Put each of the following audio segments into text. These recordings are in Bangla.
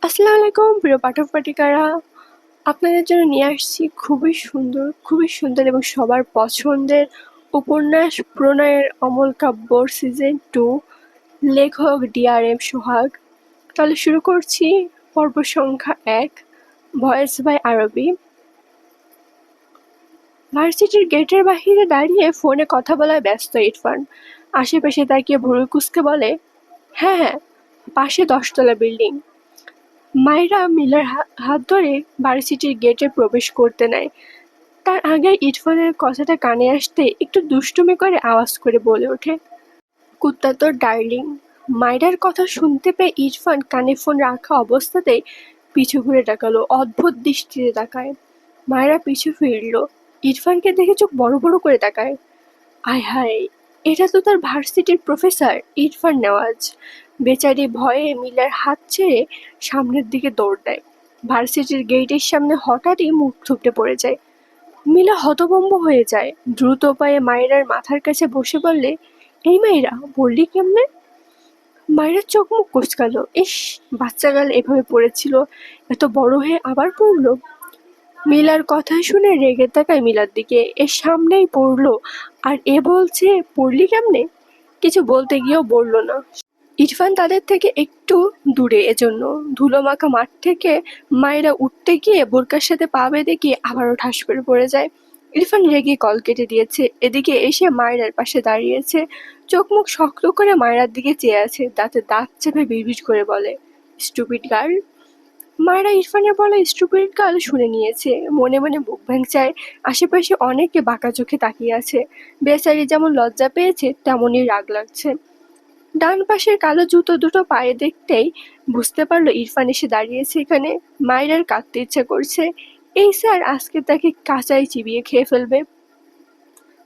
আসসালামু আলাইকুম প্রিয় পাঠক পাঠিকারা, আপনাদের জন্য নিয়ে আসছি খুবই সুন্দর এবং সবার পছন্দের উপন্যাস প্রণয়ের অমল কাব্য সিজন 2, লেখক DRM সোহাগ। তাহলে শুরু করছি পর্ব সংখ্যা 1, ভয়েস বাই আরবি। ভার্সিটির গেটের বাহিরে দাঁড়িয়ে ফোনে কথা বলায় ব্যস্ত ইরফান। আশেপাশে তাকিয়ে ভুরু কুঁচকে বলে, হ্যাঁ হ্যাঁ, পাশে 10 তলা বিল্ডিং। মায়েরা মিলার হাত ধরে ভার্সিটির গেটে প্রবেশ করতে নেয়। তার আগে ইরফানের কথাটা কানে আসতে একটু দুষ্টুমি করে আওয়াজ করে বলে ওঠে, কুত্তা তোর ডার্লিং। মায়েরার কথা শুনতে পেয়ে ইরফান কানে ফোন রাখা অবস্থাতেই পিছু ঘুরে তাকালো, অদ্ভুত দৃষ্টিতে তাকায়। মায়েরা পিছু ফিরল, ইরফানকে দেখে চোখ বড় বড় করে তাকায়। আয় হায়, এটা তো তার ভার্সিটির প্রফেসর ইরফান নেওয়াজ। বেচারি ভয়ে মিলার হাত ছেড়ে সামনের দিকে দৌড় দেয়। ভার্সিটির গেটের সামনে হঠাৎই মুখ থুবড়ে পড়ে যায়। মিলা হতভম্ব হয়ে যায়, দ্রুত পায়ে মায়েরার মাথার কাছে বসে বললে, এই মায়েরা, বললি কেমনে? মায়েরার চোখ মুখ কুঁচকালো। ইস, বাচ্চাকাল এভাবে পড়েছিল, এত বড় হয়ে আবার পড়লো। মিলার কথা শুনে রেগে তাকায় মিলার দিকে। এর সামনেই পড়লো আর এ বলছে পড়লি কেমনে? কিছু বলতে গিয়েও বলল না। ইরফান তাদের থেকে একটু দূরে, এজন্য ধুলো মাখা মাঠ থেকে মায়েরা উঠতে গিয়ে বোরকার সাথে পা বেঁধে গিয়ে আবারও ঠাস করে পড়ে যায়। ইরফান রেগে কল কেটে দিয়েছে, এদিকে এসে মায়েরার পাশে দাঁড়িয়েছে, চোখ মুখ শক্ত করে মায়েরার দিকে চেয়ে আছে, দাঁতে দাঁত চেপে বিড়বিড় করে বলে, স্টুপিড গার্ল। মায়েরা ইরফানের বলা স্টুপিড গার্ল শুনে নিয়েছে, মনে মনে বুক ভেঙচায়। আশেপাশে অনেকে বাঁকা চোখে তাকিয়ে আছে। বেচারি যেমন লজ্জা পেয়েছে তেমনই রাগ লাগছে। ডান পাশের কালো জুতো দুটো পায়ে দেখতেই বুঝতে পারলো ইরফান এসে দাঁড়িয়েছে এখানে। মায়েরার কাঁদতে ইচ্ছে করছে, এই স্যার আজকে তাকে কাঁচাই চিবিয়ে খেয়ে ফেলবে।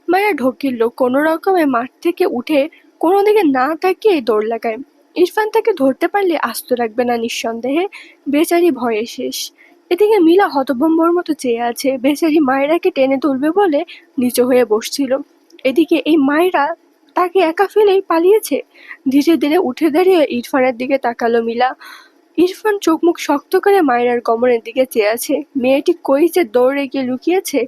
মায়েরা ঢোকিল কোনো রকমে মাঠ থেকে উঠে কোনো দিকে না তাকিয়ে দৌড় লাগায়। ইরফান তাকে ধরতে পারলে আস্ত রাখবে না নিঃসন্দেহে, বেচারি ভয়ে শেষ। এদিকে মিলা হতভম্বর মতো চেয়ে আছে, বেচারি মায়েরাকে টেনে তুলবে বলে নিচু হয়ে বসছিল। এদিকে এই মায়েরা তাকে একা ফেলেই পালিয়েছে। ধীরে ধীরে উঠে দাঁড়িয়ে ইরফানের দিকে তাকালো মিলা। ইরফান চোখ মুখ শক্ত করে মায়েরার কোমরের দিকে চেয়ে আছে। মেয়েটি কই যে দৌড়ে গিয়ে লুকিয়েছে।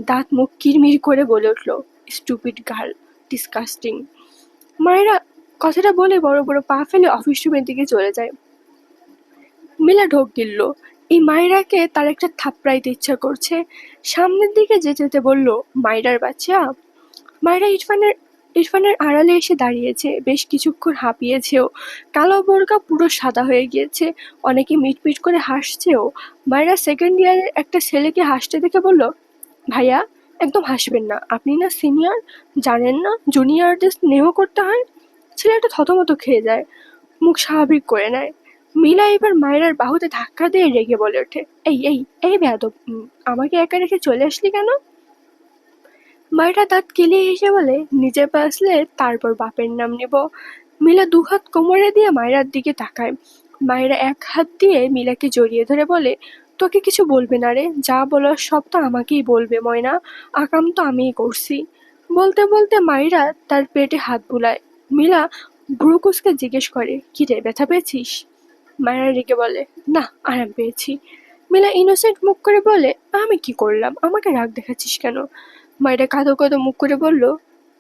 দাঁত মুখ কিরমির করে বলে উঠল, স্টুপিড গার্ল, ডিসকাস্টিং। মায়েরা কথাটা বলে বড় বড় পা ফেলে অফিস রুমের দিকে চলে যায়। মিলা ঢোক গিলল, এই মায়েরাকে তার একটা থাপড়াইতে ইচ্ছা করছে। সামনের দিকে যেতে যেতে বলল, মায়েরার বাচ্চা। মায়েরা ইরফানের আড়ালে এসে দাঁড়িয়েছে, বেশ কিছুক্ষণ হাঁপিয়েছেও। কালো বোরকা পুরো সাদা হয়ে গিয়েছে, অনেকে মিটমিট করে হাসছেও। মায়েরা সেকেন্ড ইয়ারের একটা ছেলেকে হাসতে দেখে বলল, ভাইয়া, একদম হাসবেন না, আপনি না সিনিয়র, জানেন না জুনিয়রদের স্নেহ করতে হয়। ছেলেটা থতমত খেয়ে যায়, মুখ স্বাভাবিক করে নেয়। মিলা এবার মায়েরার বাহুতে ধাক্কা দিয়ে রেগে বলে ওঠে, এই এই এই বেয়াদব, আমাকে একা রেখে চলে আসলি কেন? মায়েরা দাঁত কেলিয়ে হেসে বলে, নিজে বাঁচলে তারপর বাপের নাম নেব। মিলা দুহাত কোমরে দিয়ে মায়েরার দিকে তাকায়। মায়েরা এক হাত দিয়ে মিলাকে জড়িয়ে ধরে বলে, তোকে কিছু বলবে না রে, যা বলার সব তো আমাকেই বলবে ময়না, আকাম তো আমিই করছি। বলতে বলতে মায়েরা তার পেটে হাত বুলায়। মিলা ভ্রু কুঁচকে জিজ্ঞেস করে, কি রে, ব্যথা পেয়েছিস? মায়েরা রেগে বলে, না, আরাম পেয়েছি। মিলা ইনোসেন্ট মুখ করে বলে, আমি কি করলাম, আমাকে রাগ দেখাচ্ছিস কেন? মায়েরা কাঁদো কাঁদো মুখ করে বলল,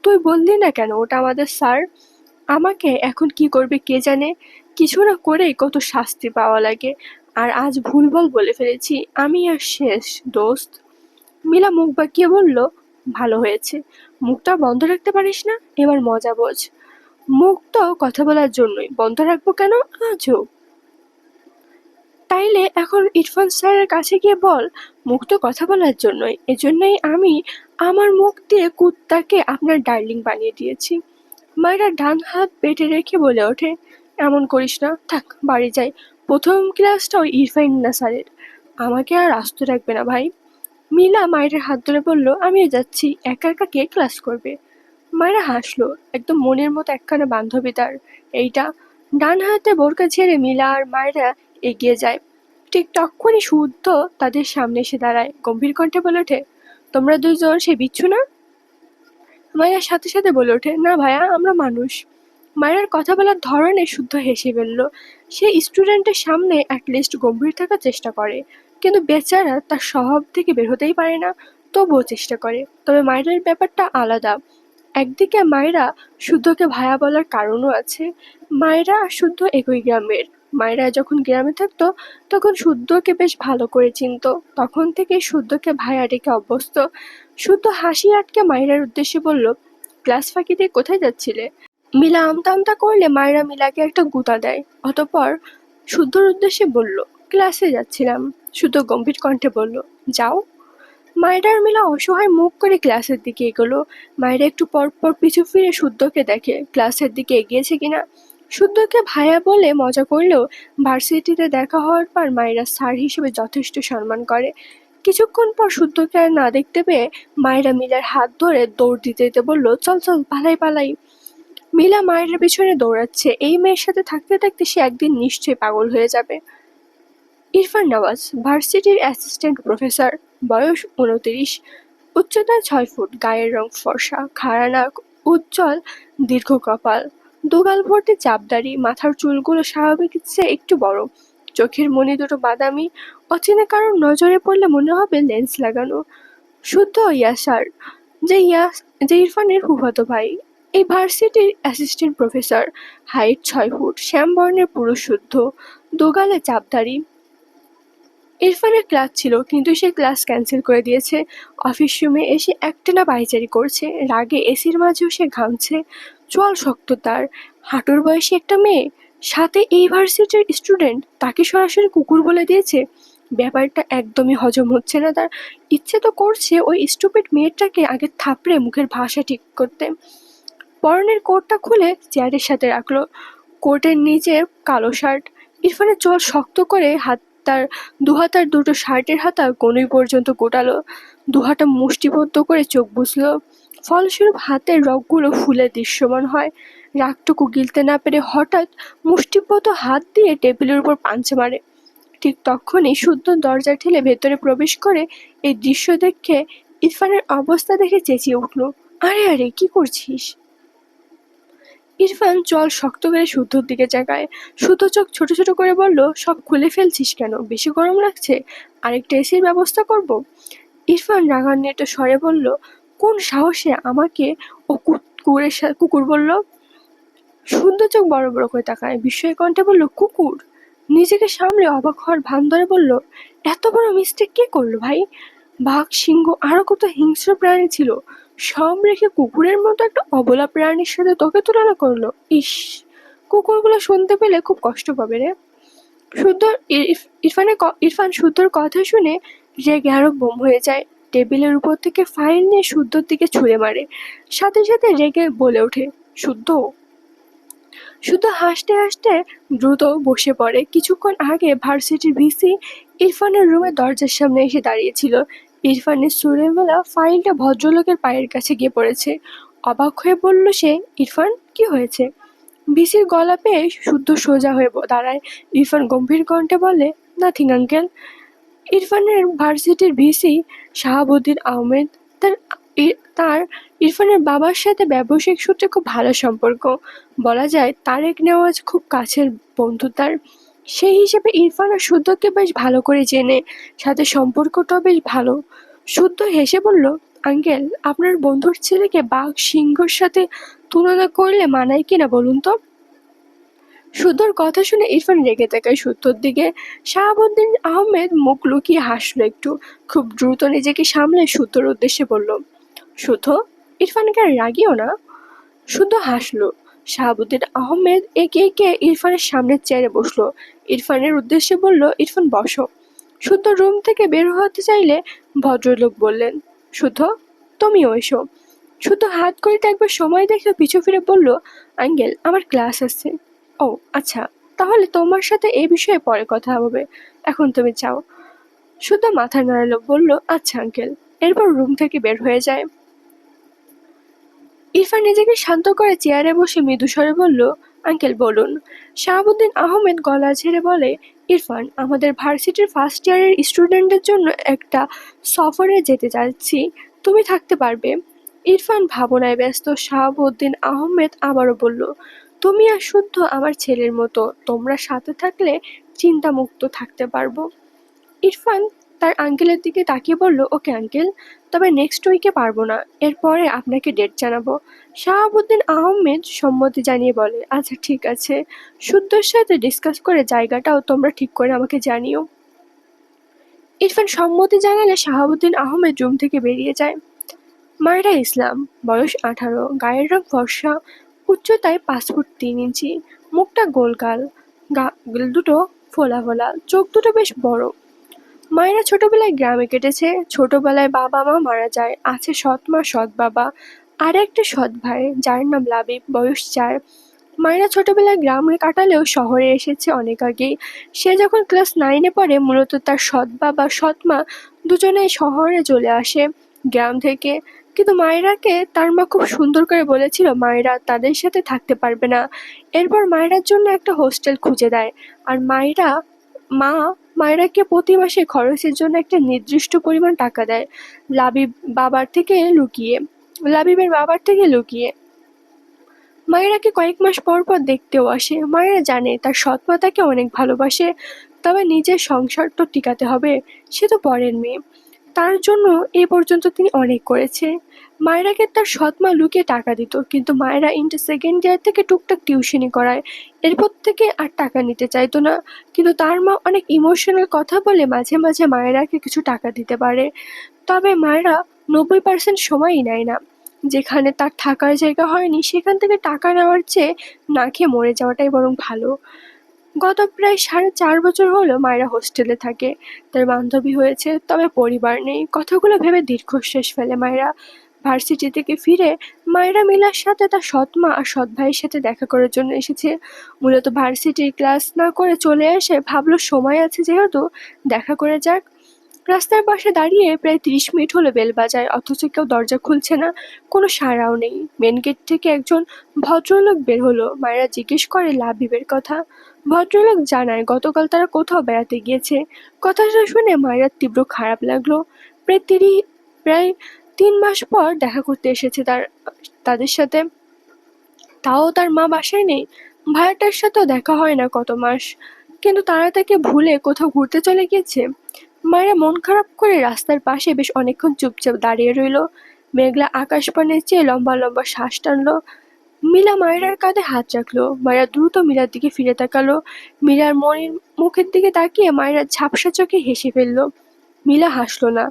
তুই বললি না কেন ওটা আমাদের স্যার? আমাকে এখন কি করবে কে জানে, কিছু না করেই কত শাস্তি পাওয়া লাগে, আর আজ ভুলভাল বলে ফেলেছি, আমি আর শেষ দোস্ত। মিলা মুখ বাঁকিয়ে বলল, ভালো হয়েছে, মুখটা বন্ধ রাখতে পারিস না, এবার মজা বোঝ। মুখ তো কথা বলার জন্যই, বন্ধ রাখবো কেন আজও? তাইলে এখন ইরফান স্যারের কাছে গিয়ে বল, মুখ তো কথা বলার জন্যই, এজন্যই আমি আমার মুখ দিয়ে কুত্তাকে আপনার ডার্লিং বানিয়ে দিয়েছি। মায়েরা ডান হাত পেটে রেখে বলে ওঠে, এমন করিস না, থাক বাড়ি যাই, প্রথম ক্লাসটাও ইরফান না স্যারের, আমাকে আর আস্ত রাখবে না ভাই। মিলা মায়ের হাত ধরে বলল, আমিও যাচ্ছি, একা একা কে ক্লাস করবে? মায়েরা হাসলো, একদম মনের মতো একখানা বান্ধবী তার এইটা। ডান হাতে বোরকা ছেড়ে মিলা আর মায়েরা এগিয়ে যায়। ঠিক তক্ষুনি শুদ্ধ তাদের সামনে এসে দাঁড়ায়, গম্ভীর কণ্ঠে বলে ওঠে, তোমরা দুইজন সে বিচ্ছু না? মায়ের সাথে সাথে বলে ওঠে, না ভাইয়া, আমরা মানুষ। মায়ের কথা বলার ধরনে শুদ্ধ হেসে ফেলল। সে স্টুডেন্টের সামনে অ্যাটলিস্ট গম্ভীর থাকার চেষ্টা করে, কিন্তু বেচারা তার স্বভাব থেকে বের হতেই পারে না, তবুও চেষ্টা করে। তবে মায়ের ব্যাপারটা আলাদা। একদিকে মায়েরা শুদ্ধকে ভায়া বলার কারণও আছে। মায়েরা আর শুদ্ধ একই গ্রামের। মায়েরা যখন গ্রামে থাকতো তখন শুদ্ধকে বেশ ভালো করে চিনতো, তখন থেকে শুদ্ধকে ভায়া ডেকে অভ্যস্ত। শুদ্ধ হাসি আটকে মায়েরার উদ্দেশ্যে বলল, ক্লাস ফাঁকি দিয়ে কোথায় যাচ্ছিলে? মিলা আমতা আমতা করলে মায়েরা মিলাকে একটা গুঁতা দেয়। অতঃপর শুদ্ধর উদ্দেশ্যে বলল, ক্লাসে যাচ্ছিলাম। শুদ্ধ গম্ভীর কণ্ঠে বলল, যাও। মায়েরা আর মিলা অসহায় মুখ করে ক্লাসের দিকে এগোলো। মায়েরা একটু পর পর পিছু ফিরে শুদ্ধকে দেখে ক্লাসের দিকে এগিয়েছে কিনা। শুদ্ধকে ভাইয়া বলে মজা করলেও ভার্সিটিতে দেখা হওয়ার পর মায়েরা স্যার হিসেবে যথেষ্ট সম্মান করে। কিছুক্ষণ পর শুদ্ধকে আর না দেখতে পেয়ে মায়েরা মিলার হাত ধরে দৌড় দিতে দিতে বলল, চল চল পালাই পালাই। মিলা মায়ের পেছনে দৌড়াচ্ছে। এই মেয়ের সাথে থাকতে থাকতে সে একদিন নিশ্চয়ই পাগল হয়ে যাবে। ইরফান নওয়াজ, ভার্সিটির অ্যাসিস্ট্যান্ট প্রফেসর, বয়স 29, উচ্চতায় 6 ফুট, গায়ের রং ফর্সা, খাড়া নাক, উজ্জ্বল দীর্ঘ কপাল, দুগাল ভর্তি চাপদাড়ি, মাথার চুলগুলো স্বাভাবিকের চেয়ে একটু বড়, চোখের মণি দুটো বাদামি, অচেনা কারোর নজরে পড়লে মনে হবে লেন্স লাগানো। শুদ্ধ ইয়াসার, যে ইরফানের ফুফাতো ভাই, এই ভার্সিটির অ্যাসিস্ট্যান্ট প্রফেসর, হাইট 6 ফুট, শ্যাম বর্ণের পুরুষ শুদ্ধ, দুগালে চাপদাড়ি। ইরফানের ক্লাস ছিল, কিন্তু সে ক্লাস ক্যান্সেল করে দিয়েছে। অফিস রুমে এসে একটানা পায়চারি করছে, রাগে এসির মাঝেও সে ঘামছে। চোয়াল শক্ত তার, হাঁটুর বয়সী একটা মেয়ে, সাথে এই ভার্সিটির স্টুডেন্ট, তাকে সরাসরি কুকুর বলে দিয়েছে। ব্যাপারটা একদমই হজম হচ্ছে না তার। ইচ্ছে তো করছে ওই স্টুপিড মেয়েটাকে আগে থাপড়ে মুখের ভাষা ঠিক করতে। পরনের কোটটা খুলে চেয়ারের সাথে রাখলো। কোটের নিচে কালো শার্ট। ইরফানের চোয়াল শক্ত করে তার দুহাত আর দুটো শার্টের হাতা কনুই পর্যন্ত গোটালো। দুহাটা মুষ্টিবদ্ধ করে চোখ বুঝল। ফলস্বরূপ হাতের রগগুলো ফুলে দৃশ্যমান হয়। রাগটুকু গিলতে না পেরে হঠাৎ মুষ্টিবদ্ধ হাত দিয়ে টেবিলের উপর পাঞ্চ মারে। ঠিক তখনই শুদ্ধ দরজা ঠেলে ভেতরে প্রবেশ করে। এই দৃশ্য দেখে ইরফানের অবস্থা দেখে চেঁচিয়ে উঠল, আরে আরে কি করছিস? ইরফান চোয়াল শক্ত করে শুদ্ধর দিকে তাকায়। শুদ্ধ চোখ ছোট ছোট করে বলল, সব খুলে ফেলছিস কেন? বেশি গরম লাগছে? আরেকটা এসির ব্যবস্থা করব? ইরফান রাগান্বিত স্বরে বলল, কোন সাহসে আমাকে ও কুকুর বলল? শুদ্ধ চোখ বড় বড় করে তাকায়, বিস্ময় কণ্ঠে বলল, কুকুর? নিজেকে সামলে অবাক হওয়ার ভান ধরে বলল, এত বড় মিস্টেক কে করলো ভাই? বাঘ, সিংহ আরো কত হিংস্র প্রাণী ছিল, সব রেখে কুকুরের মতো একটা অবলা প্রাণীর সাথে তোকে তুলনা করলো। ইস, কুকুরগুলো শুনতে পেলে খুব কষ্ট পাবে রে। শুদ্ধ ইরফান শুদ্ধর কথা শুনে রেগে আরো বোম হয়ে যায়। টেবিলের উপর থেকে ফাইল নিয়ে শুদ্ধর দিকে ছুঁড়ে মারে। সাথে সাথে রেগে বলে ওঠে, শুদ্ধ। শুদ্ধ হাসতে হাসতে দ্রুত বসে পড়ে। কিছুক্ষণ আগে ভার্সিটির ভিসি ইরফানের রুমের দরজার সামনে এসে দাঁড়িয়েছিল। ইরফানের ছুঁড়ে মেলা ফাইলটা ভদ্রলোকের পায়ের কাছে গিয়ে পড়েছে। অবাক হয়ে বলল সে, ইরফান, কি হয়েছে? ভিসির গলা পেয়ে শুদ্ধ সোজা হয়ে দাঁড়ায়। ইরফান গম্ভীর কণ্ঠে বলে, নাথিং আঙ্কেল। ভার্সিটির ভিসি শাহাবুদ্দিন আহমেদ। তার তার ইরফানের বাবার সাথে ব্যবসায়িক সূত্রে খুব ভালো সম্পর্ক। বলা যায় তারেক নেওয়াজ খুব কাছের বন্ধু তার। সেই হিসেবে ইরফান আর শুদ্ধকে বেশ ভালো করে চেনে, সাথে সম্পর্কটাও বেশ ভালো। শুদ্ধ হেসে বলল, আঙ্কেল, আপনার বন্ধুর ছেলেকে বাঘ, সিংহর সাথে তুলনা করলে মানায় কিনা বলুন তো? শুদ্ধর কথা শুনে ইরফান রেগে তাকায় শুদ্ধর দিকে। শাহাবুদ্দিন আহমেদ মুখ লুকিয়ে হাসলো একটু। খুব দ্রুত নিজেকে সামলে শুদ্ধর উদ্দেশ্যে বলল, শুদ্ধ, ইরফানকে আর রাগিও না। শুদ্ধ হাসলো। শাহাবুদ্দিন আহমেদ একে একে ইরফানের সামনের চেয়ারে বসলো। ইরফানের উদ্দেশ্যে বলল, ইরফান বসো। শুদ্ধ রুম থেকে বের হতে চাইলে ভদ্রলোক বললেন, শুদ্ধ, তুমিও এসো। শুদ্ধ হাত করে একবার সময় দেখে পিছু ফিরে বলল, আঙ্কেল, আমার ক্লাস আছে। ও আচ্ছা, তাহলে তোমার সাথে এই বিষয়ে পরে কথা হবে, এখন তুমি যাও। শুদ্ধ মাথা নাড়ালো, বলল, আচ্ছা আঙ্কেল। এরপর রুম থেকে বের হয়ে যায়। ইরফান নিজেকে শান্ত করে চেয়ারে বসে মৃদুস্বরে বলল, আঙ্কেল বলুন। শাহাবুদ্দিন আহমেদ গলা ঝেড়ে বলে, ইরফান, আমাদের ভার্সিটির ফার্স্ট ইয়ারের স্টুডেন্টদের জন্য একটা সফরে যেতে যাচ্ছি, তুমি থাকতে পারবে? ইরফান ভাবনায় ব্যস্ত। শাহাবুদ্দিন আহমেদ আবারও বলল, তুমি আর শুদ্ধ আমার ছেলের মতো, তোমরা সাথে থাকলে চিন্তামুক্ত থাকতে পারবো। ইরফান তার আঙ্কেলের দিকে তাকিয়ে বলল, ওকে আঙ্কেল, তবে নেক্সট উইকে পারবো না, এরপরে আপনাকে ডেট জানাবো। শাহাবুদ্দিন আহমেদ সম্মতি জানিয়ে বলে, আচ্ছা ঠিক আছে, শুদ্ধর সাথে ডিসকাস করে জায়গাটাও তোমরা ঠিক করে আমাকে জানিও। ইরফান সম্মতি জানালে শাহাবুদ্দিন আহমেদ রুম থেকে বেরিয়ে যায়। মায়রা ইসলাম, বয়স 18, গায়ের রং ফর্সা, উচ্চতায় 5 ফুট 3 ইঞ্চি, মুখটা গোলগাল, গাল দুটো ফোলা ফোলা, চোখ দুটো বেশ বড়। মায়েরা ছোটবেলায় গ্রামে কেটেছে, ছোটবেলায় বাবা মা মারা যায়, আছে সৎ মা সৎ বাবা আর একটা সৎ ভাই যার নাম লাবিব, বয়স 4। মায়েরা ছোটবেলায় গ্রামে কাটালেও শহরে এসেছে অনেক আগেই। সে যখন ক্লাস 9-এ পড়ে মূলত তার সৎ বাবা সৎ মা দুজনেই শহরে চলে আসে গ্রাম থেকে। কিন্তু মায়েরাকে তার মা খুব সুন্দর করে বলেছিল মায়েরা তাদের সাথে থাকতে পারবে না। এরপর মায়েরার জন্য একটা হোস্টেল খুঁজে দেয়, আর মা মায়েরাকে প্রতি মাসে খরচের জন্য একটা নির্দিষ্ট পরিমাণ টাকা দেয় লাবিবের বাবার থেকে লুকিয়ে। মায়েরাকে কয়েক মাস পর পর দেখতেও আসে। মায়েরা জানে তার সৎ মা তাকে অনেক ভালোবাসে, তবে নিজের সংসার তো টিকাতে হবে, সে তো পরের মেয়ে। তার জন্য এ পর্যন্ত তিনি অনেক করেছে। মায়েরাকে তার সৎ মা লুকিয়ে টাকা দিত, কিন্তু মায়েরা ইন্টার সেকেন্ড ইয়ার থেকে টুকটাক টিউশনি করায়, এরপর থেকে আর টাকা নিতে চাইতো না। কিন্তু তার মা অনেক ইমোশনাল কথা বলে মাঝে মাঝে মায়েরাকে কিছু টাকা দিতে পারে, তবে মায়েরা 90% সময়ই নেয় না। যেখানে তার থাকার জায়গা হয়নি সেখান থেকে টাকা নেওয়ার চেয়ে না খেয়ে মরে যাওয়াটাই বরং ভালো। গত প্রায় 4.5 বছর হলো মায়েরা হোস্টেলে থাকে। তার বান্ধবী হয়েছে, তবে পরিবার নেই। কথাগুলো ভেবে দীর্ঘশ্বাস ফেলে মায়েরা। ভার্সিটি থেকে ফিরে মায়েরা মিলার সাথে তার সৎ মা আর সৎ ভাইয়ের সাথে দেখা করার জন্য এসেছে। মূলত ভার্সিটির ক্লাস না করে চলে এসে ভাবলো সময় আছে যেহেতু দেখা করে যাক। রাস্তার পাশে দাঁড়িয়ে প্রায় 30 মিনিট হলো বেল বাজায়, অথচ কেউ দরজা খুলছে না, কোনো সাড়াও নেই। মেন গেট থেকে একজন ভদ্রলোক বের হলো। মায়েরা জিজ্ঞেস করে লাবিবের কথা। ভদ্রলোক জানায় গতকাল তারা কোথাও বেড়াতে গিয়েছে। কথাটা শুনে মায়েরার তীব্র খারাপ লাগলো। প্রায় 3 মাস পর দেখা করতে এসেছে তাদের সাথে, তাও তার মা বাসায় নেই। ভাইয়াটার সাথেও দেখা হয় না কত মাস, কিন্তু তারা তাকে ভুলে কোথাও ঘুরতে চলে গিয়েছে। মায়েরা মন খারাপ করে রাস্তার পাশে বেশ অনেকক্ষণ চুপচাপ দাঁড়িয়ে রইল। মেঘলা আকাশ পানে চেয়ে লম্বা লম্বা শ্বাস টানলো। মিলা মায়েরার কাঁধে হাত রাখলো। মায়েরা দ্রুত মিলার দিকে ফিরে তাকালো। মিলার মনির মুখের দিকে তাকিয়ে মায়েরা ঝাপসা চোখে হেসে ফেললো। মিলা হাসলো না।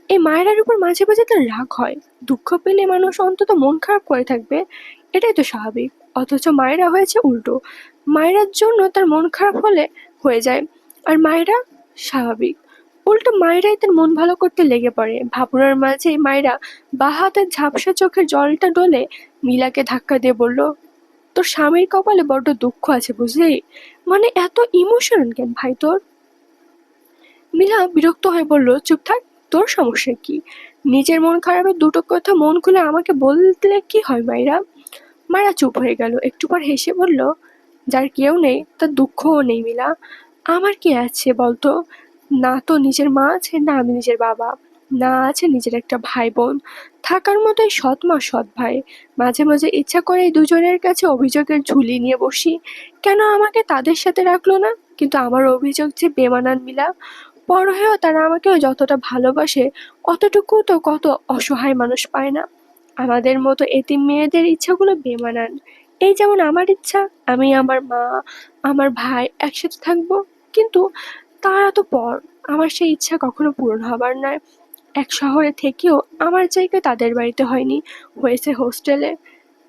এই মায়েরার উপর মাঝে মাঝে তার রাগ হয়। দুঃখ পেলে মানুষ অন্তত মন খারাপ করে থাকবে, এটাই তো স্বাভাবিক। অথচ মায়েরা হয়েছে উল্টো। মায়েরার জন্য তার মন খারাপ হয়ে যায়, আর মায়েরা স্বাভাবিক। উল্টো মায়েরাই তার মন ভালো করতে লেগে পড়ে। ভাবনার মাঝে মায়েরা বাঁ হাতের ঝাপসা চোখের জলটা ডলে মিলাকে ধাক্কা দিয়ে বলল, তোর স্বামীর কপালে বড্ড দুঃখ আছে বুঝলি, মানে এত ইমোশনাল কেন ভাই তোর? মিলা বিরক্ত হয়ে বলল, চুপ থাক, তোর সমস্যা কি? নিজের মন খারাপের দুটো কথা মন খুলে আমাকে বললে কি হয় মায়েরা? মায়েরা চুপ হয়ে গেল। একটু পর হেসে বলল, যার কেউ নেই তার দুঃখও নেই মিলা। আমার কি আছে বলতো? না তো নিজের মা আছে, না আমি নিজের বাবা, না আছে নিজের একটা ভাই বোন। থাকার মতোই সৎ মা সৎ ভাই। মাঝে মাঝে ইচ্ছা করে এই দুজনের কাছে অভিযোগের ঝুলি নিয়ে বসি, কেন আমাকে তাদের সাথে রাখলো না? কিন্তু আমার অভিযোগ যে বেমানান মিলা। বড় হয়েও তারা আমাকেও যতটা ভালোবাসে অতটুকু তো কত অসহায় মানুষ পায় না। আমাদের মতো এতিম মেয়েদের ইচ্ছাগুলো বেমানান। এই যেমন আমার ইচ্ছা আমি আমার মা আমার ভাই একসাথে থাকবো, কিন্তু তারা তো পর। আমার সেই ইচ্ছা কখনো পূরণ হবার নয়। এক শহরে থেকেও আমার জায়গা তাদের বাড়িতে হয়নি, হয়েছে হোস্টেলে।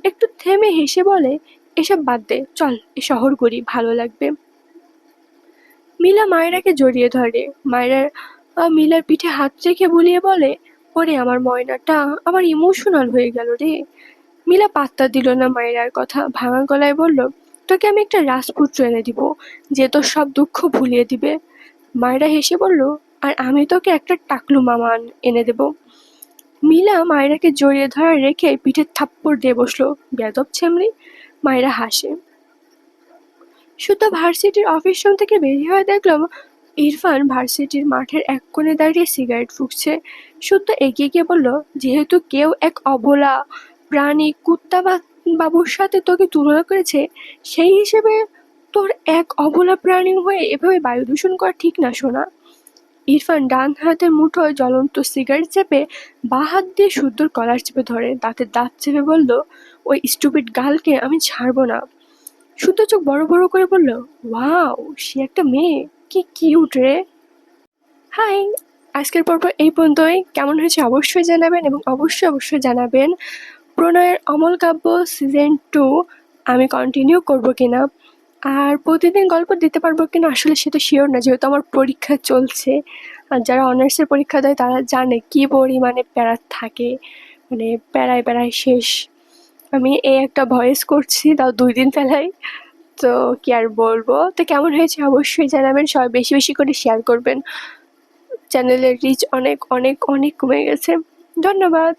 একটু থেমে হেসে বলে, এসব বাদ দে, চল এ শহর করি, ভালো লাগবে। মিলা মায়েরাকে জড়িয়ে ধরে। মিলার পিঠে হাত রেখে বুলিয়ে বলে, ওরে আমার ময়নাটা, আবার ইমোশনাল হয়ে গেল রে। মিলা পাত্তা দিল না মায়েরার কথা, ভাঙা গলায় বলল, তোকে আমি একটা রাজপুত্র এনে দিব, যে তোর সব দুঃখ ভুলিয়ে দিবে। মায়েরা হেসে বলল, আর আমি তোকে একটা টাকলু মামা এনে দেব। মিলা মায়েরাকে জড়িয়ে ধরা রেখে পিঠে থাপ্পড় দিয়ে বসলো, বেয়াদব ছেমড়ি। মায়েরা হাসে। শুদ্ধ ভার্সিটির অফিস রুম থেকে বেরিয়ে হয়ে দেখলাম ইরফান ভার্সিটির মাঠের এক কোণে দাঁড়িয়ে সিগারেট ফুঁকছে। শুদ্ধ এগিয়ে গিয়ে বলল, যেহেতু কেউ এক অবলা প্রাণী কুত্তা বা বাবুর সাথে তোকে তুলনা করেছে, সেই হিসেবে তোর এক অবলা প্রাণী হয়ে এভাবে বায়ু দূষণ করা ঠিক না সোনা। ইরফান ডান হাতের মুঠোয় জ্বলন্ত সিগারেট চেপে বাঁ হাত দিয়ে শুদ্ধর কলার চেপে ধরে দাঁতে দাঁত চেপে বলল, ওই স্টুপিড গালকে আমি ছাড়বো না। শুদ্ধ চোখ বড় বড় করে বলল, ওয়াও, সে একটা মেয়ে, কি কিউট রে। হাই, আজকের পর্ব এই পর্যন্তই। কেমন হয়েছে অবশ্যই জানাবেন, এবং অবশ্যই জানাবেন প্রণয়ের অমল কাব্য সিজন 2 আমি কন্টিনিউ করব কিনা, আর প্রতিদিন গল্প দিতে পারবো কিনা আসলে সেটা শিওর না, যেহেতু আমার পরীক্ষা চলছে। আর যারা অনার্সের পরীক্ষা দেয় তারা জানে কি পরিমাণে প্যারা থাকে, মানে প্যারায় শেষ। আমি এই একটা ভয়েস করছি, তাও 2 দিন ফেলাই। তো কি আর বলবো, তো কেমন হয়েছে অবশ্যই জানাবেন, সবাই বেশি বেশি করে শেয়ার করবেন। চ্যানেলের রিচ অনেক অনেক অনেক কমে গেছে। ধন্যবাদ।